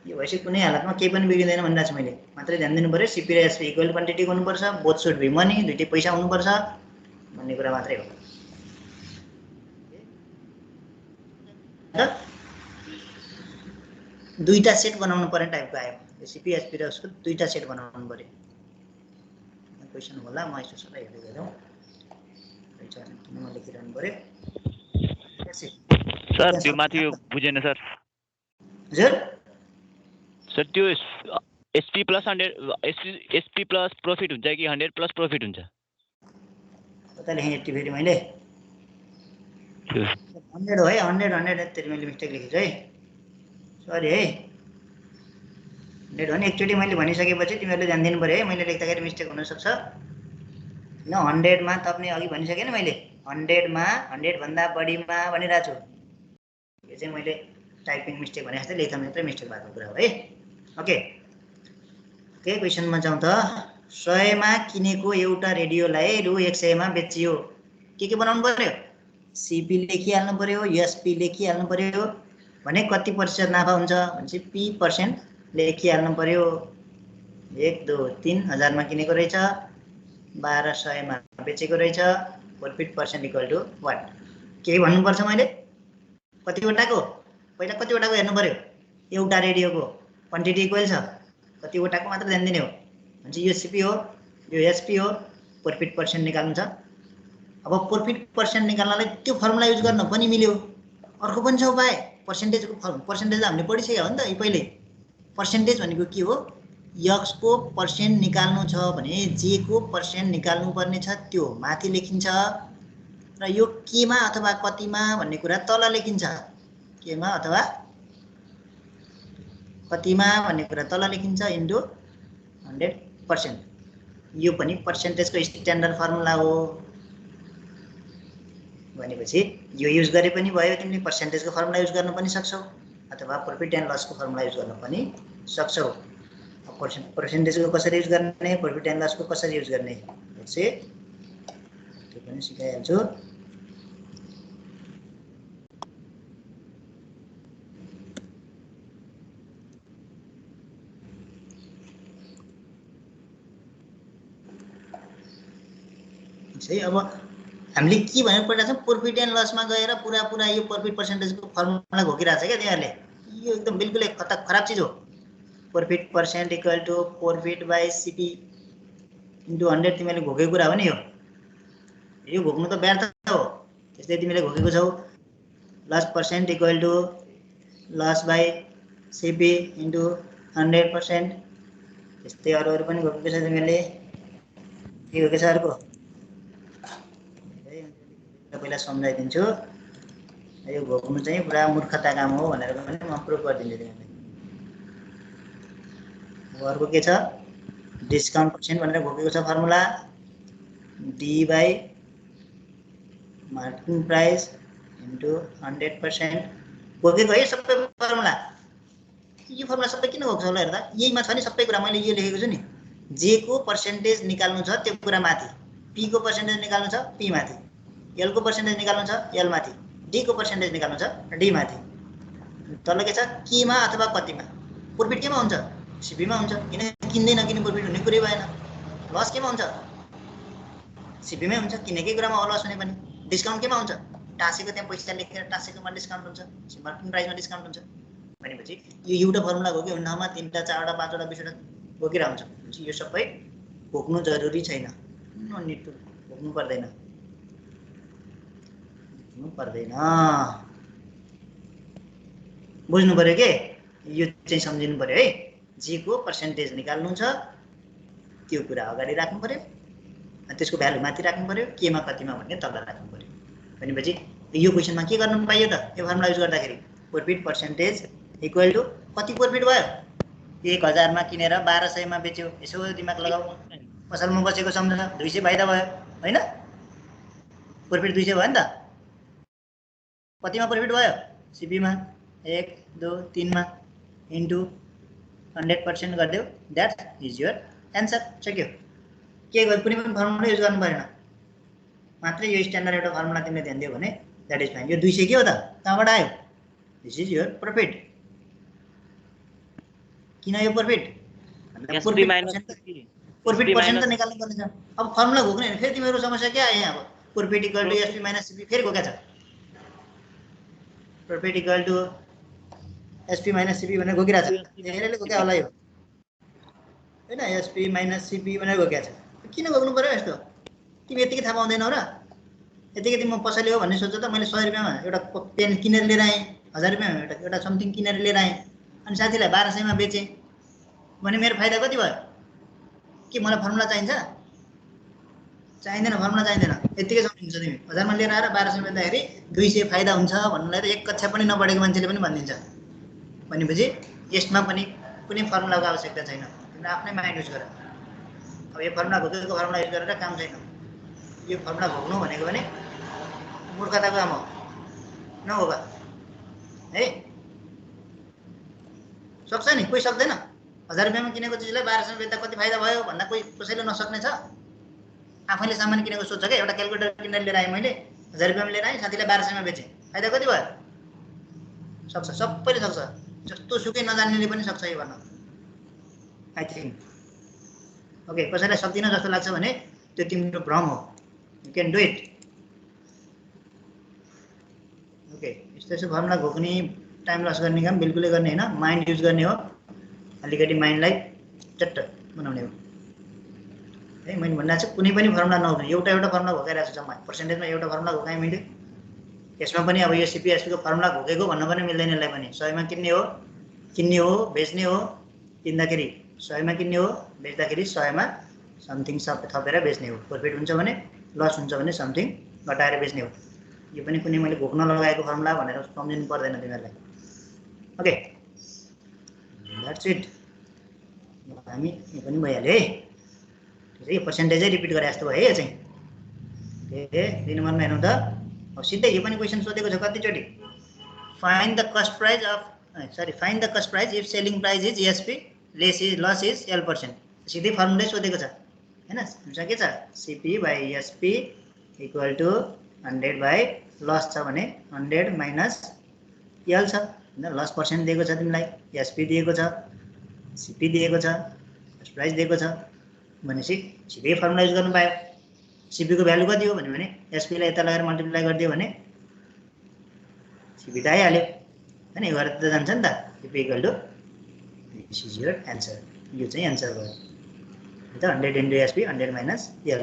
यो भएपछि कुनै हालतमा केही पनि बिग्रिँदैन भनिरहेको छु मैले। मात्रै ध्यान दिनु पर्यो, CP र SP इक्वल क्वान्टिटी हुनुपर्छ, बोथ सुड बी मनी, दुईटै पैसा हुनुपर्छ भन्ने कुरा मात्रै हो। दुईटा सेट बनाउनु पर्ने टाइपको आयो। CP, SP र उसको दुईटा सेट बनाउनु पर्यो। क्वेसन होला, म यसो सबै हेर्दै गरौँ। किन लेखिरहनु पर्यो सर? त्यो माथि बुझेन सर। हजुर सर त्यो SP plus 100 SP plus profit हुन्छ कि 100 प्लस प्रॉफिट हुन्छ? कता लेखेँ यति फेरि मैले? 100 हो है, 100 यति मैले मिस्टेक लेखेछु है, सरी है। 100 हो नि, एकचोटि मैले भनिसकेपछि तिमीहरूले ध्यान दिनु पर्यो है। मैले लेख्दाखेरि मिस्टेक हुनसक्छ। ल 100 मा थप्ने अघि भनिसकेँ नि मैले, 100 मा 100 भन्दा बढीमा भनिरहेको छु। यो चाहिँ मैले टाइपिङ मिस्टेक भने जस्तै लेख्दा मात्रै मिस्टेक भएको कुरा हो है। ओके, के क्वेसनमा जाउँ त। 100 मा किनेको एउटा रेडियोलाई रु 100 मा बेचियो। के बनाउनु पर्यो? CP लेखिहाल्नु पर्यो, SP लेखिहाल्नु पर्यो। भने कति प्रतिशत नाफा हुन्छ भनेपछि P% लेखिहाल्नु पर्यो। 1, 2, 3 हजार मा किनेको रहेछ, 1200 मा बेचेको रहेछ, profit percent equal to what? केही भन्नुपर्छ मैले? कतिवटाको? पहिला कतिवटाको हेर्नु पर्यो? एउटा रेडियोको क्वान्टिटी इक्वल छ, कतिवटाको मात्र ध्यान दिने हो भने यो सीपी हो, यो एसपी हो, प्रॉफिट पर्सेन्ट निकाल्नु छ। अब प्रॉफिट पर्सेन्ट निकाल्नलाई त्यो फर्मुला युज गर्न पनि मिल्यो। अर्को पनि छ उपाय, पर्सेन्टेजको फर्मुला। पर्सेन्टेज हामीले पढिसक्यो हो नि त पहिले। पर्सेन्टेज भनेको के हो? एक्स को पर्सेन्ट निकाल्नु छ भने जे को पर्सेन्ट निकाल्नु पर्ने छ त्यो माथि लेखिन्छ र यो केमा अथवा कतिमा भन्ने कुरा तल लेखिन्छ। केमा अथवा कतिमा भन्ने कुरा तल लेखिन्छ इन्टु 100%। यो पनि पर्सेन्टेजको स्ट्यान्डर्ड फर्मुला हो भनेपछि यो युज गरे पनि भयो। तिमीले पर्सेन्टेजको फर्मुला युज गर्न पनि सक्छौ अथवा प्रॉफिट एन्ड लसको फर्मुला युज गर्न पनि सक्छौ। पर्सेन्टेजको कसरी युज गर्ने, प्रॉफिट एन्ड लसको कसरी युज गर्ने चाहिँ त्यो पनि सिकाइहाल्छु। अब हामीले के भनेर पढिरहेको छौँ, प्रॉफिट एन्ड लसमा गएर पुरा यो प्रॉफिट पर्सेन्टेजको फर्मुला घोकिरहेको छ क्या तिनीहरूले। यो एकदम बिल्कुलै खराब चिज हो। Profit percent equal to profit by CP into 100 तिमीले घोकेको कुरा हो नि। यो घोक्नु त व्यर्थ हो। त्यस्तै तिमीले घोकेको छौ loss percent equal to loss by CP into 100%। त्यस्तै अरू पनि घोकेको छ तिमीले। के घोकेको छ अर्को? पहिला सम्झाइदिन्छु। यो घोक्नु चाहिँ पुरा मूर्खता काम हो भनेर पनि म प्रुभ गरिदिन्छु तिमीलाई। अर्को के छ? डिस्काउन्ट पर्सेन्ट भनेर घोकेको छ formula, D by marketing price into 100%। घोकेको है सबै फर्मुला। यो फर्मुला सबै किन घोक्छ होला हेर्दा? यहीमा छ नि सबै कुरा। मैले यो लेखेको छु नि, जे को पर्सेन्टेज निकाल्नु छ त्यो कुरा माथि, पी को पर्सेन्टेज निकाल्नु छ पी माथि, एल को पर्सेन्टेज निकाल्नु छ एल माथि, डी को पर्सेन्टेज निकाल्नु छ डी माथि। तल के छ? केमा अथवा कतिमा। प्रॉफिट केमा हुन्छ? सीपीमा हुन्छ। किन किन्दैन? किन प्रॉफिट हुने कुरै भएन। लस केमा हुन्छ? सीपीमै हुन्छ। किनेकै कुरामा हो लस हुने पनि। डिस्काउन्ट केमा हुन्छ? टाँसेको त्यहाँ पैसा लेखेर टाँसेकोमा डिस्काउन्ट हुन्छ, मार्केटिङ प्राइसमा डिस्काउन्ट हुन्छ। भनेपछि यो एउटा फर्मुला हो कि हुन्नमा 3टा 4टा 5वटा 20वटा घोकिरहन्छ। यो सबै घोक्नु जरुरी छैन। नो निड टु, घोक्नु पर्दैन। बुझ्नु पर्यो के? यो चाहिँ सम्झिनु पर्यो है। जे को पर्सेन्टेज निकाल्नु छ त्यो कुरा अगाडि राख्नु पर्यो, त्यसको भ्यालु माथि राख्नु पर्यो, केमा कतिमा भन्ने तल राख्नु पर्यो। भनेपछि यो क्वेसनमा के गर्नु पाइयो त? यो फर्मुला युज गर्दाखेरि प्रॉफिट पर्सेन्टेज इक्वल टु कति प्रॉफिट भयो? 1000 मा किनेर 1200 मा बेच्यो। यसो दिमाग लगाऊ। पसलमा बसेको सम्झ, 200 फाइदा भयो हैन? प्रॉफिट 200 भयो नि त। कतिमा प्रॉफिट भयो? सीपी मा 1 2 3 मा इन्टु 100% गरिदेऊ। That's is your answer. सक्यो। के गर्नु? कुनै पनि फर्मुला युज गर्नु परेन, मात्रै यो स्ट्यान्डर्ड एउटा फर्मुला तिमीले ध्यान दियो भने द्याट इज फाइन। यो 200 के हो त? कहाँबाट आयो? This is your profit. किन यो प्रॉफिट? प्रॉफिट पर्सेन्ट त निकाल्नु पर्ने छ। अब फर्मुला घोक्ने भने फेरि तिमीहरु समस्या के आयो यहाँ? अब profit equal to SP minus CP फेरि घोक्या छ। Profit equal to SP minus CP भनेर घोकिरा छ। धेरैले घोक्या होला यो हैन? एसपी माइनस सीपी भनेर घोक्या छ। किन घोक्नु पर्यो यस्तो? तिमी यतिकै थाहा पाउँदैनौ र? यतिकै तिमी पसले हो भन्ने सोच्छ त? मैले 100 रुपैयाँमा एउटा पेन किनेर लिएर आएँ, 1000 रुपैयाँमा एउटा समथिङ किनेर लिएर आएँ, अनि साथीलाई 1200 मा बेचेँ भने मेरो फाइदा कति भयो? के मलाई फर्मुला चाहिन्छ? चाहिँदैन, फर्मुला चाहिँदैन। यतिकै सम्झिन्छ तिमी। 1000 मा लिएर आएर 1200 मा बेच्दाखेरि 200 फाइदा हुन्छ भन्नुलाई त एक कक्षा पनि नपढेको मान्छेले पनि भनिदिन्छ। भनेपछि यसमा पनि कुनै फर्मुलाको आवश्यकता छैन। तिम्रो आफ्नै माइन्ड युज गर। अब यो फर्मुला घोकेको फर्मुला युज गरेर काम छैन। यो फर्मुला घोक्नु भनेको भने मूर्खताको काम हो। नघोक है। सक्छ नि? कोही सक्दैन? 1000 रुपैयाँमा किनेको चिजलाई 1200 मा बेच्दा कति फाइदा भयो भन्दा कसैले नसक्ने छ? आफैले सामान किनेको सोध्छ क्या। एउटा क्यालकुलेटर किनेर लिएर आएँ मैले, 1000 रुपैयाँमा लिएर आएँ, साथीलाई 1200 मा बेचेँ, फाइदा कति भयो? सक्छ, सबैले सक्छ। जस्तो सुकै नजान्नेले पनि सक्छ यो गर्न। I think. ओके, कसैलाई सक्दिन जस्तो लाग्छ भने त्यो तिम्रो भ्रम हो, you can do it. Okay, यस्तो फर्मुला घोक्ने टाइम लस गर्ने काम बिल्कुलै गर्ने होइन, माइन्ड युज गर्ने हो, अलिकति माइन्डलाई चट्ट बनाउने हो है। मैले भन्दा चाहिँ कुनै पनि फर्मुला नहोने, एउटा फर्मुला घोकाइरहेको छु जम्मा पर्सेन्टेजमा, एउटा फर्मुला घोकाइ मैले। यसमा पनि अब यो सिपिएसपीको फर्मुला घोकेको भन्न पनि मिल्दैन यसलाई पनि। 100 मा किन्ने हो बेच्ने हो, किन्दाखेरि 100 मा किन्ने हो, बेच्दाखेरि 100 मा समथिङ सब थपेर बेच्ने हो। प्रफिट हुन्छ भने, लस हुन्छ भने समथिङ घटाएर बेच्ने हो। यो पनि कुनै मैले घोक्न लगाएको फर्मुला भनेर सम्झिनु पर्दैन तिमीहरूलाई। Okay, that's it. हामी यो पनि भइहाल्यो है। यो पर्सेन्टेजै रिपिट गरे जस्तो भयो है यो चाहिँ। ओके, 2 नम्बरमा हेर्नु त, अब सिधै यो पनि क्वेसन सोधेको छ कतिचोटि। Find the cost price if selling price is SP, loss is L%। सिधै फर्मुलै सोधेको छ हैन। हुन्छ के छ, CP by SP equal to 100 by loss छ भने 100 माइनस L छ हैन। लस पर्सेन्ट दिएको छ तिमीलाई, एसपी दिएको छ, सिपी दिएको छ, कस्ट प्राइस दिएको छ भनेपछि सिधै फर्मुला युज गर्नु पायो। सिपीको भ्यालु कति हो भन्यो भने एसपीलाई यता लगाएर मल्टिप्लाई गरिदियो भने सिपी त आइहाल्यो हैन। यो गरेर त जान्छ नि त। CP equal to, this is your answer. यो चाहिँ एन्सर भयो त। 100 into SP 100 minus L,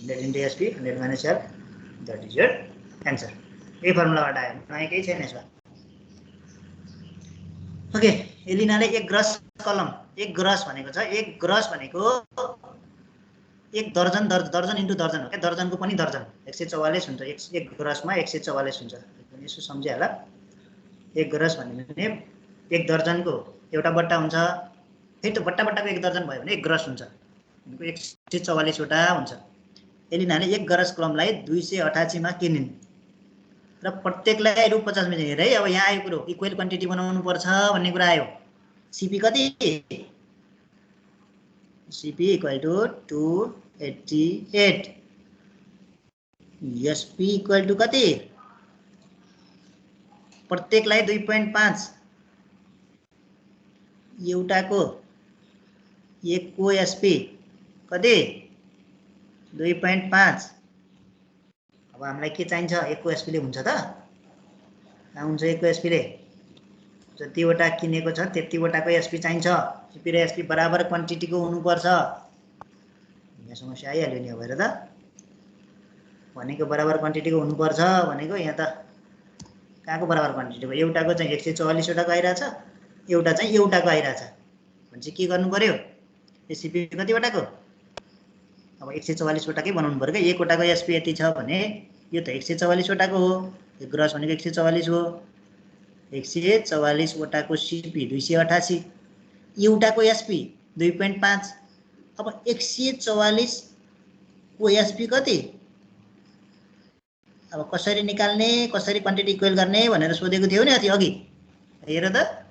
100 into SP 100 minus L, that is your answer. यही फर्मुलाबाट आयो, नयाँ केही छैन यसमा। ओके, एलिनाले एक ग्रस कलम, एक ग्रस भनेको छ, एक ग्रस भनेको एक दर्जन, दर्जन इन्टु दर्जन हो क्या। दर्जनको पनि दर्जन 144 हुन्छ। एक ग्रसमा 144 हुन्छ। यसो सम्झिहाल। एक ग्रस भन्यो भने एक दर्जनको एउटा बट्टा हुन्छ, फेरि त्यो बट्टाको एक दर्जन भयो भने एक ग्रस हुन्छ, 144 वटा हुन्छ। एलिनाले एक ग्रस कलमलाई 288 मा किनिन् र प्रत्येकलाई रु 50 मा हेर है। अब यहाँ आयो कुरो, इक्वल क्वान्टिटी बनाउनु पर्छ भन्ने कुरा आयो। सिपी कति, CP equal to 288, SP equal to कति, प्रत्येकलाई 2.5, एउटाको एकको एसपी कति 2.5। अब हामीलाई के चाहिन्छ, एकको एसपीले हुन्छ त, कहाँ हुन्छ एकको एसपीले, जतिवटा किनेको छ त्यतिवटाको एसपी चाहिन्छ। सिपी र एसपी बराबर क्वान्टिटीको हुनुपर्छ। यहाँ समस्या आइहाल्यो नि भएर त, भनेको बराबर क्वान्टिटीको हुनुपर्छ भनेको यहाँ त कहाँको बराबर क्वान्टिटी भयो। एउटाको चाहिँ 144 वटाको आइरहेछ, एउटा चाहिँ एउटाको आइरहेछ भने चाहिँ के गर्नु पर्यो, एसपी कतिवटाको, अब 144 वटाकै बनाउनु पर्यो क्या। एकवटाको एसपी यति छ भने यो त 144 वटाको हो, यो ग्रस भनेको 144 हो, 144 वटाको सिपी 288, एउटाको एसपी 2.5। अब 144 को एसपी कति, अब कसरी निकाल्ने, कसरी क्वान्टिटी इक्वल गर्ने भनेर सोधेको थियो नि अघि। हेर त,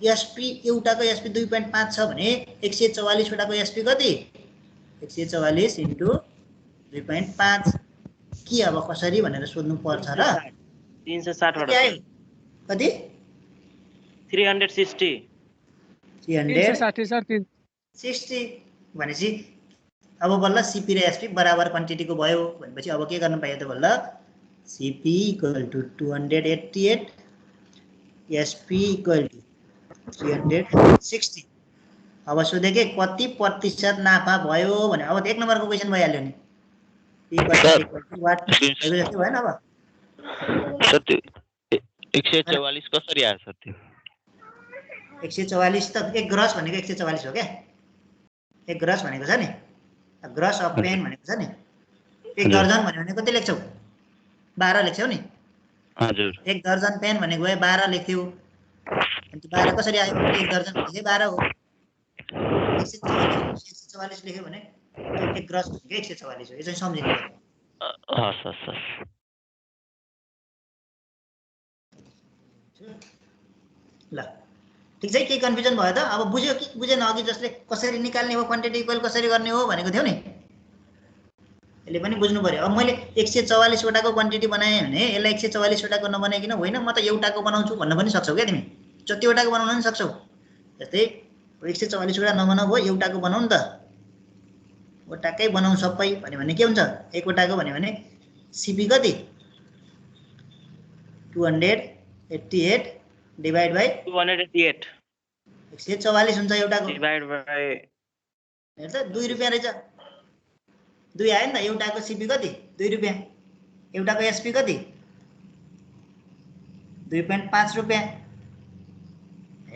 एसपी एउटाको एसपी 2.5 छ भने 144 वटाको एसपी कति, 144 इन्टु 2.5 के अब कसरी भनेर सोध्नु पर्छ र। 360 वटा कति, 360 360 भनेपछि अब बल्ल सिपी र एसपी बराबर क्वान्टिटीको भयो भनेपछि अब के गर्नु पायो त बल्ल, CP equal to 288, SP equal to 360। अब सोधे के कति प्रतिशत नाफा भयो भने अब 1 नम्बरको क्वेसन भइहाल्यो नि। भएन अब 144 कसरी आयो सर त्यो? 144 त एक ग्रस भनेको 144 हो क्या। एक ग्रस भनेको छ नि, ग्रस अफ पेन भनेको छ नि। एक दर्जन भन्यो भने कति लेख्छौ, 12 लेख्छौ नि। हजुर, एक दर्जन पेन भनेको भए 12 लेख्थ्यौ। अनि 12 कसरी आयो, एक दर्जन भनेको 12 हो। 144 लेख्यो भने एक ग्रस भनेको 144 हो। यो चाहिँ सम्झिनु पर्यो। हस् हस् हस्। ल ठीक छ, के कन्फ्युजन भयो त? अब बुझ्यो कि बुझेन? अघि जसले कसरी निकाल्ने हो, क्वान्टिटी इक्वल कसरी गर्ने हो भनेको थियो नि, यसले पनि बुझ्नु पर्यो। अब मैले 144 वटाको क्वान्टिटी बनाएँ भने यसलाई 144 वटाको नबनाइकन होइन म त एउटाको बनाउँछु भन्न पनि सक्छौ क्या तिमी। जतिवटाको बनाउन पनि सक्छौ। जस्तै 144 वटा नबनाऊ भयो, एउटाको बनाऊ नि त। वटाकै बनाउँ सबै भन्यो भने के हुन्छ 1 वटाको भन्यो भने सिपी कति 288 डिभाइड बाइ 288 144 हुन्छ एउटाको डिभाइड बाइ हेर्छ 2 रुपैयाँ रहेछ 2 आयो नि त एउटाको सिपी कति 2 रुपैयाँ एउटाको एसपी कति 2.5 रुपैयाँ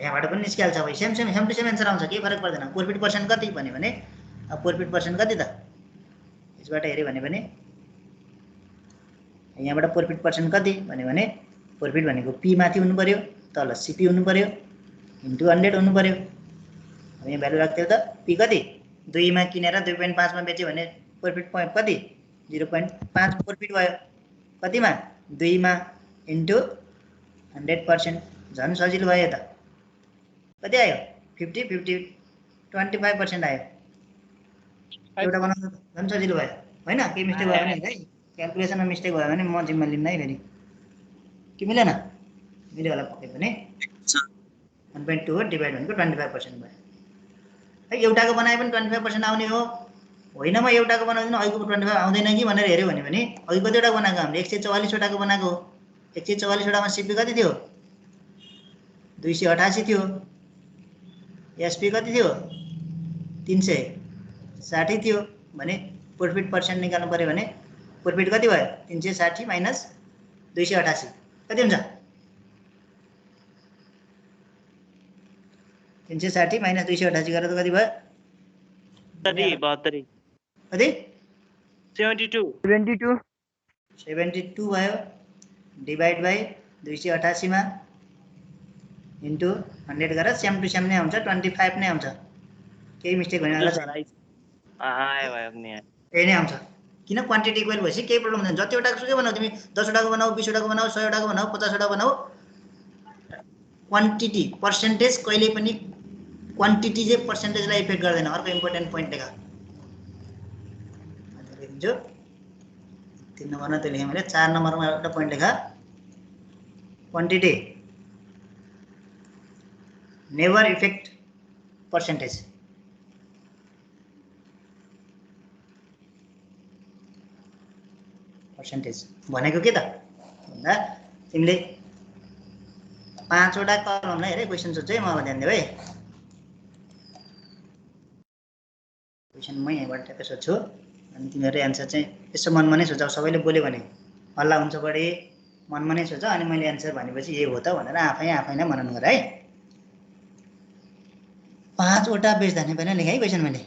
यहाँबाट पनि निस्किहाल्छ भाइ सेम टु सेम एन्सर आउँछ केही फरक पर्दैन प्रॉफिट पर्सेन्ट कति भन्यो भने अब प्रॉफिट पर्सेन्ट कति त यसबाट हेर्यो भने यहाँबाट प्रॉफिट पर्सेन्ट कति भन्यो भने प्रॉफिट भनेको पी माथि हुनु पर्यो तल सिपी हुनु पर्यो इन्टु 100 हुनु पर्यो अब यहाँ भ्यालु राख्थ्यो त पी कति 2 मा किनेर 2.5 मा बेच्यो भने प्रॉफिट कति 0.5 प्रॉफिट भयो कतिमा 2 मा इन्टु 100% झन् सजिलो भयो त कति आयो 50 25% आयो एउटा बनाउनु झन् सजिलो भयो हैन के मिस्टेक भयो भने है क्याल्कुलेसनमा मिस्टेक भयो भने म जिम्मा लिन्न है फेरि के मिलेन मिल्यो होला पक्कै पनि 1.2 डिभाइड भनेको 25% भयो है एउटाको बनाए पनि 25% आउने हो होइन म एउटाको बनाउँदिन अहिलेको 25 आउँदैन कि भनेर हेर्यो भने अघि कतिवटा बनाएको हामीले 144 वटाको बनाएको हो 144 वटामा सिपी कति थियो 288 थियो एसपी कति थियो 360 थियो भने प्रॉफिट पर्सेन्ट निकाल्नु पर्यो भने प्रॉफिट कति भयो 360 माइनस 288 कति हुन्छ 360 माइनस 288 गरेर त कति भयो 72 कति 72 भयो डिभाइड बाइ 288 मा इन्टु 100 गरेर सेम टु सेम नै आउँछ 25 नै आउँछ केही मिस्टेक भएन होला आयो नि यही नै आउँछ किन क्वान्टिटी इक्वल भएपछि केही प्रब्लम हुँदैन जतिवटाको सुकै बनाऊ तिमी 10 वटाको बनाऊ 20 वटाको बनाऊ 100 वटाको बनाऊ 50 वटाको बनाऊ क्वान्टिटी पर्सेन्टेज कहिले पनि क्वान्टिटी चाहिँ पर्सेन्टेजलाई इफेक्ट गर्दैन अर्को इम्पोर्टेन्ट पोइन्ट लेख लेखिन्छु 3 नम्बरमा त्यो लेखेँ मैले 4 नम्बरमा एउटा पोइन्ट लेख क्वान्टिटी नेभर इफेक्ट पर्सेन्टेज भनेको के त भन्दा तिमीले 5 वटा कलमलाई हेरे क्वेसन सोध्छु है म अब ध्यान देऊ है क्वेसन म यहाँबाट ट्याक्कै सोध्छु अनि तिमीहरू एन्सर चाहिँ यसो मनमा नै सोचाऊ सबैले बोल्यो भने हल्ला हुन्छ बढी मनमा नै सोच अनि मैले एन्सर भनेपछि यही हो त भनेर आफैले मनन गर है 5 वटा बेच्दा नै पनि लेखेँ है क्वेसन मैले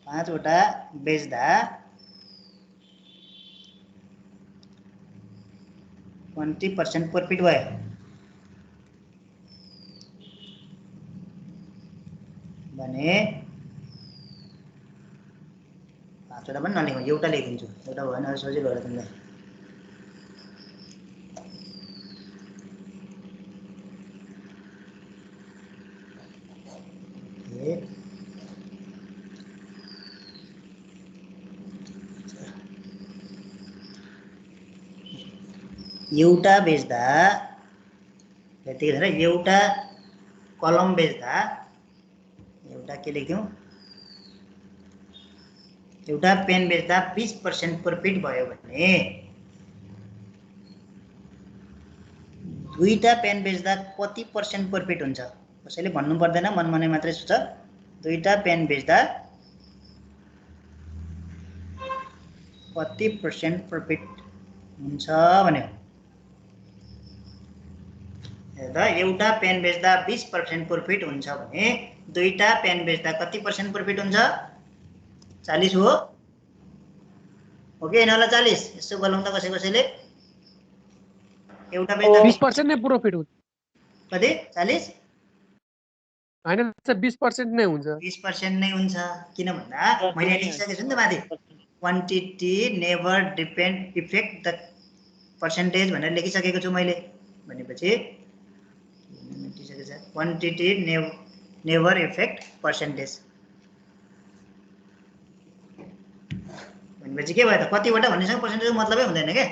5 वटा बेच्दा 20% प्रॉफिट भयो भने 5 वटा पनि नलेखौँ एउटा लेखिदिन्छु एउटा भयो भने सजिलो होला तिमीलाई एउटा बेच्दा यति गरेर एउटा कलम बेच्दा एउटा के लेख्यौं एउटा पेन बेच्दा 20% प्रॉफिट भयो भने दुईटा पेन बेच्दा कति पर्सेन्ट प्रॉफिट हुन्छ कसैले भन्नु पर्दैन मनमा नै मात्रै सोच दुईटा पेन बेच्दा कति पर्सेन्ट प्रॉफिट हुन्छ भन्यो हेर्दा एउटा पेन बेच्दा 20% प्रॉफिट हुन्छ भने दुईटा पेन बेच्दा कति पर्सेन्ट प्रॉफिट हुन्छ 40 हो ओके हैन होला 40 यसो बोलाउँ त कसैले एउटा बेच्दा 20% नै प्रॉफिट हुन्छ कति 40 हैन 20% नै हुन्छ 20% नै हुन्छ किन भन्दा मैले लेखिसकेछु नि त माथि quantity never depend effect the percentage भनेर लेखिसकेको छु मैले भनेपछि क्वान्टिटी नेभर इफेक्ट पर्सेन्टेज भनेपछि के भयो त कतिवटा भन्नेसँग पर्सेन्टेज मतलबै हुँदैन के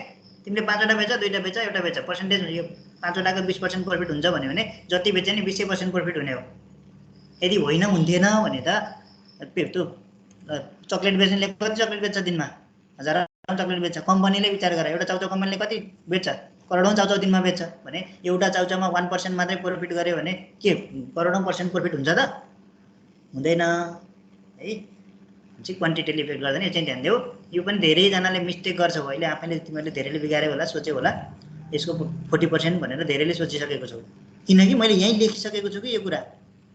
तिमीले 5 वटा बेच दुईटा बेच एउटा बेच पर्सेन्टेज यो 5 वटाको 20% प्रॉफिट हुन्छ भन्यो भने जति बेचे नि 20% प्रॉफिट हुने हो यदि होइन हुन्थेन भने त त्यो चक्लेट बेच्नेले कति चक्लेट बेच्छ दिनमा? 1000 चक्लेट बेच्छ। कम्पनीले विचार गर, एउटा चाउचाउ कम्पनीले कति बेच्छ? करोडौँ चाउचाउ दिनमा बेच्छ भने एउटा चाउचाउमा 1% मात्रै प्रफिट गर्यो भने के करोडौँ % प्रफिट हुन्छ त? हुँदैन है। चाहिँ क्वान्टिटीले इफेक्ट गर्दैन, यो चाहिँ ध्यान देऊ। यो पनि धेरैजनाले मिस्टेक गर्छ हो, अहिले आफैले तिमीहरूले धेरैले बिगारे होला, सोचे होला यसको 40% भनेर धेरैले सोचिसकेको छौ, किनकि मैले यहीँ लेखिसकेको छु कि यो कुरा।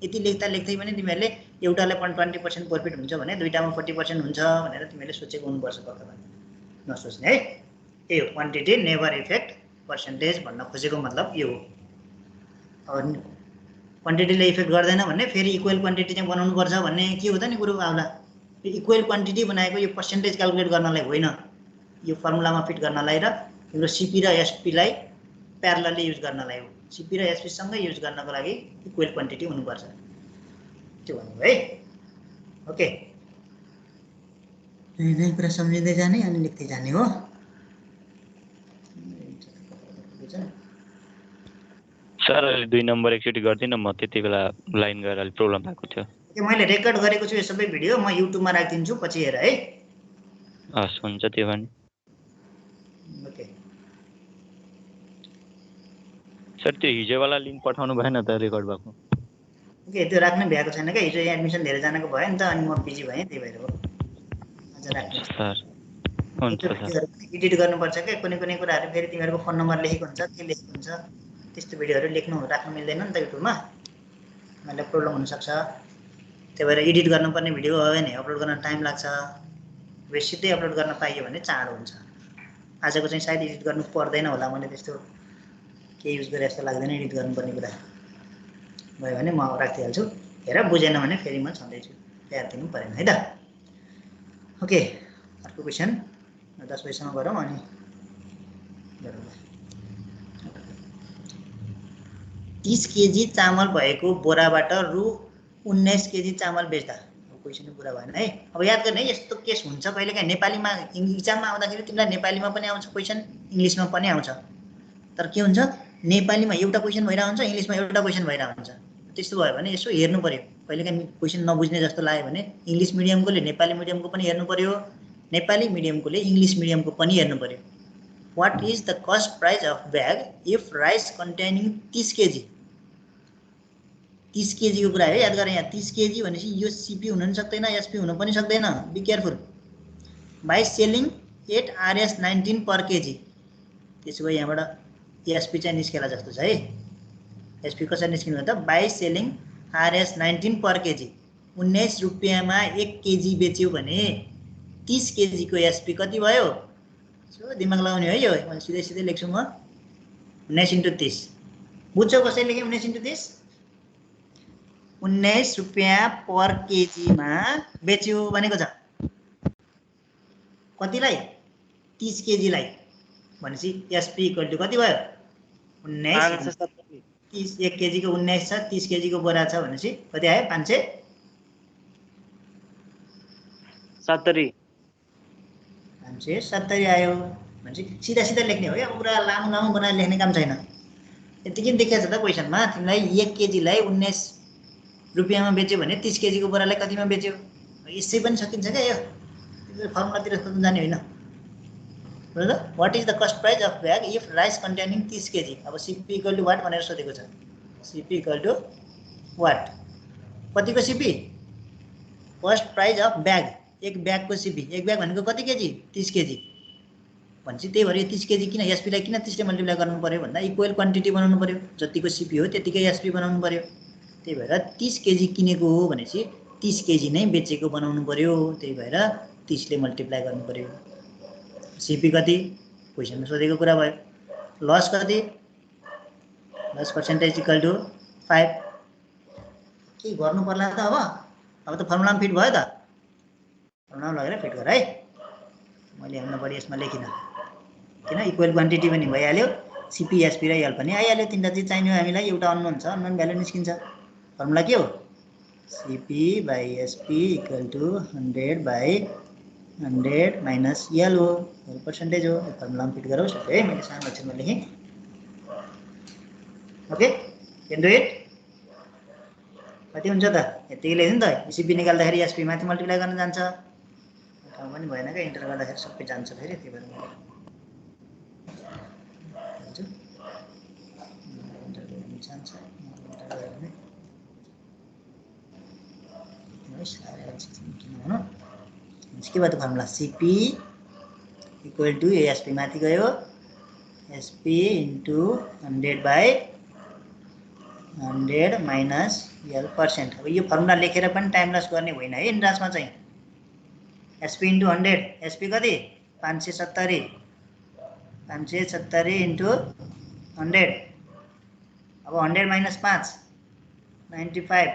यति लेख्दै पनि तिमीहरूले एउटालाई 20% प्रफिट हुन्छ भने दुईटामा 40% हुन्छ भनेर तिमीहरूले सोचेको हुनुपर्छ पक्का, नसोच्ने है। यही हो क्वान्टिटी नेभर इफेक्ट पर्सेन्टेज भन्न खोजेको मतलब यो हो। अब क्वान्टिटीले इफेक्ट गर्दैन भने फेरि इक्वल क्वान्टिटी चाहिँ बनाउनु पर्छ भन्ने के हो त नि कुरो आउला। इक्वल क्वान्टिटी बनाएको यो पर्सेन्टेज क्याल्कुलेट गर्नलाई होइन, यो फर्मुलामा फिट गर्नलाई र तिम्रो सिपी र एसपीलाई प्यारलली युज गर्नलाई हो। सिपी र एसपी सँगै युज गर्नको लागि इक्वल क्वान्टिटी हुनुपर्छ, त्यो भन्नु है। ओके, यही कुरा सम्झिँदै जाने अनि लेख्दै जाने हो। सर 2 नम्बर एकचोटि गर्दिनँ म, त्यति बेला लाइन गएर अलिक प्रब्लम भएको थियो। ओके, मैले रेकर्ड गरेको छु यो सबै भिडियो, म युट्युबमा राखिदिन्छु, पछि हेर है। हस्, हुन्छ त्यो पनि। ओके सर त्यो हिजोवाला लिङ्क पठाउनु भएन त रेकर्ड भएको? ओके, त्यो राख्नु भ्याएको छैन क्या, हिजो यहाँ एडमिसन धेरैजनाको भयो नि त, अनि म बिजी भएँ, त्यही भएर हो। आज राख्नु सर हुन्छ सर। एडिट गर्नुपर्छ क्या, कुनै कुराहरू फेरि तिमीहरूको फोन नम्बर लेखेको हुन्छ, के लेखेको हुन्छ, त्यस्तो भिडियोहरू राख्नु मिल्दैन नि त युट्युबमा, मलाई प्रब्लम हुनसक्छ। त्यही भएर एडिट गर्नुपर्ने भिडियो हो भने अपलोड गर्न टाइम लाग्छ, सिधै अपलोड गर्न पाइयो भने चाँडो हुन्छ। आजको चाहिँ सायद एडिट गर्नु पर्दैन होला, मैले त्यस्तो केही युज गरे जस्तो लाग्दैन एडिट गर्नुपर्ने कुरा भयो भने म राखिदिइहाल्छु। हेर बुझेन भने फेरि म छँदैछु, प्यार दिनु परेन है त। ओके, अर्को क्वेसन 10 बजीसम्म गरौँ अनि 30 केजी चामल भएको बोराबाट रु 19 केजी चामल बेच्दा, क्वेसन पुरा भएन है। अब याद गर्ने है, यस्तो केस हुन्छ कहिलेकाहीँ नेपालीमा इक्जाममा आउँदाखेरि तिमीलाई नेपालीमा पनि आउँछ क्वेसन, इङ्ग्लिसमा पनि आउँछ। तर के हुन्छ, नेपालीमा एउटा क्वेसन भइरहन्छ, इङ्ग्लिसमा एउटा क्वेसन भइरहन्छ। त्यस्तो भयो भने यसो हेर्नु पर्यो, कहिलेकाहीँ क्वेसन नबुझ्ने जस्तो लाग्यो भने इङ्ग्लिस मिडियमकोले नेपाली मिडियमको पनि हेर्नु पर्यो, नेपाली मिडियमकोले इङ्ग्लिस मिडियमको पनि हेर्नु पर्यो। What is the cost price of bag if rice containing 30 KG? 30 केजीको कुरा है, याद गरेँ यहाँ 30 केजी भनेपछि यो सिपी हुन पनि सक्दैन, एसपी हुन पनि सक्दैन, be careful. By selling at RS19 per KG, त्यसो भए यहाँबाट एसपी चाहिँ निस्केला जस्तो छ है। एसपी कसरी निस्किनु त? By selling RS19 per KG, 19 रुपियाँमा 1 केजी बेच्यो भने 30 केजीको एसपी कति भयो? सो दिमाग लगाउने है, यो मैले सिधै सिधै लेख्छु म, 19 × 30। बुझ्छौ कसरी लेखेँ 19 × 30? 19 रुपियाँ पर केजीमा बेच्यो भनेको छ, कतिलाई? 30 केजीलाई, भनेपछि एसपी इक्वल टु कति भयो? 19 30, 1 केजीको 19 छ, 30 केजीको बोरा छ भनेपछि कति आयो? 570 आयो भनेपछि सिधा सिधा लेख्ने हो क्या, पुरा लामो लामो बनाएर लेख्ने काम छैन। यतिकै देखेको छ त क्वेसनमा, तिमीलाई 1 केजीलाई 19 रुपियाँमा बेच्यो भने 30 केजीको बोरालाई कतिमा बेच्यो? यसै पनि सकिन्छ क्या, यो फर्मुलातिर सोध्नु जाने होइन। What is the cost price of bag if rice containing 30 KG? अब सिपी इक्वल टु वाट भनेर सोधेको छ, सिपी इक्वल टु वाट? कतिको CP? Cost price of bag, एक ब्यागको सिपी, एक ब्याग भनेको कति केजी? 30 केजी भनेपछि त्यही भएर 30 केजी किन एसपीलाई किन 30 ले मल्टिप्लाई गर्नु पर्यो भन्दा इक्वल क्वान्टिटी बनाउनु पर्यो, जतिको सिपी हो त्यतिकै एसपी बनाउनु पर्यो। त्यही भएर 30 केजी किनेको हो भनेपछि 30 केजी नै बेचेको बनाउनु पर्यो, त्यही भएर 30 ले मल्टिप्लाई गर्नु पर्यो। सिपी कति? क्वेसनमा सोधेको कुरा भयो। लस कति? Loss percentage equal to 5। के गर्नु पर्ला त अब त फर्मुलामा फिट भयो त, फर्मुलामा लगेर फिट गर है। मैले भन्दा बढी यसमा लेखिनँ, किन इक्वल क्वान्टिटी पनि भइहाल्यो, सिपी एसपी र एल पनि आइहाल्यो। तिनवटा चिज चाहिने हामीलाई, एउटा अननोन छ, अननोन भ्यालु निस्किन्छ। फर्मुला के हो? CP by SP equal to 100/100 minus L हो, एल पर्सेन्टेज हो। फर्मुलामा फिट गरौँ है, मैले सानो अक्षरमा लेखेँ। Okay, can do it? कति हुन्छ त यतिकै लेख्नु नि त एसिपी निकाल्दाखेरि एसपी माथि मल्टिप्लाई गर्न जान्छ ठाउँ पनि भएन क्या इन्टर गर्दाखेरि सबै जान्छ फेरि त्यही भएर जान्छ के भयो त formula CP equal to SP माथि गयो एसपी इन्टु 100/100 माइनस L%। अब यो फर्मुला लेखेर पनि टाइम लस गर्ने होइन है इन्ट्रान्समा चाहिँ एसपी इन्टु 100 एसपी कति 570 इन्टु 100 अब 100 minus 5 95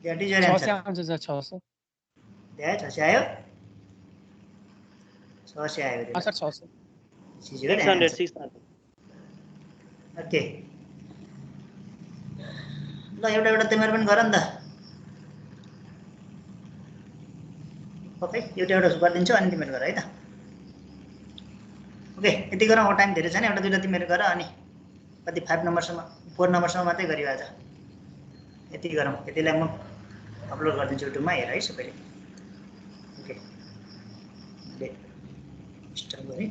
that is your answer 600 that 600 आयो 600 आयो सर 600 600 ओके ल एउटा तिमीहरू पनि गर नि त ओके एउटा गरिदिन्छु अनि तिमीहरू गर है त ओके यति गरौँ अब टाइम धेरै छैन एउटा दुईवटा तिमीहरू गर अनि कति 5 नम्बरसम्म 4 नम्बरसम्म मात्रै गरियो आज यति गरौँ यतिलाई म अपलोड गरिदिन्छु युट्युबमा हेर है सबैले ओके स्टप गरेँ